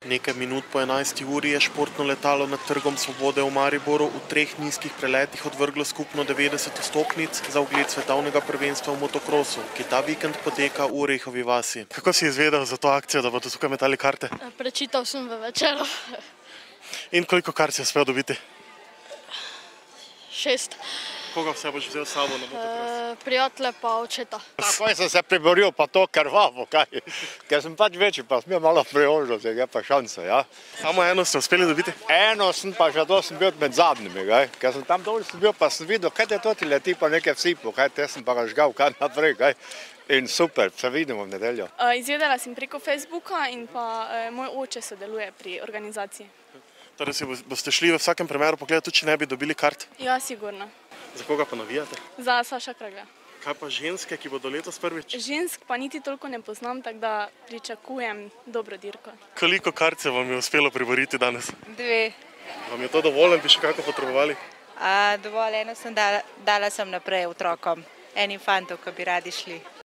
Nekaj minut po 11. uri je športno letalo nad Trgom Svobode v Mariboru v 3 nizkih preletih odvrglo skupno 90 vstopnic za ogled svetovnega prvenstva v motokrosu, ki ta vikend poteka v Orehovi vasi. Kako si izvedel za to akcijo, da bodo tukaj metali karte? Prečital sem v Večeru. In koliko kart si uspel dobiti? 6. Koga vse boš vzel s sabo na motokros? Prijatelje pa očeta. Takoj sem se priboril, pa to krvavo, kaj. Ker sem pač večji, pa sem imel malo priložnosti, je pa šansa, ja. Samo eno ste uspeli dobiti? Eno sem pa že to sem bil med zadnjimi, kaj. Ker sem tam dol sem bil, pa sem videl, kaj te to ti leti, pa nekaj vsipu, kaj te sem pa razgal, kaj naprej, kaj. In super, se vidimo v nedeljo. Izvedela sem preko Facebooka in pa moj oče sodeluje pri organizaciji. Torej si boste šli v vsakem primeru pogledati, tudi če ne bi dobili kart? Ja, sigurno. Za koga pa navijate? Za Saša Kragla. Kaj pa ženske, ki bodo letos prvič? Žensk pa niti toliko ne poznam, tako da pričakujem dobro dirko. Koliko kart se vam je uspelo priboriti danes? 2. Vam je to dovolj, bi še kako potrebovali? Dovolj, eno sem dala sem naprej otrokom, enim fantom, ki bi radi šli.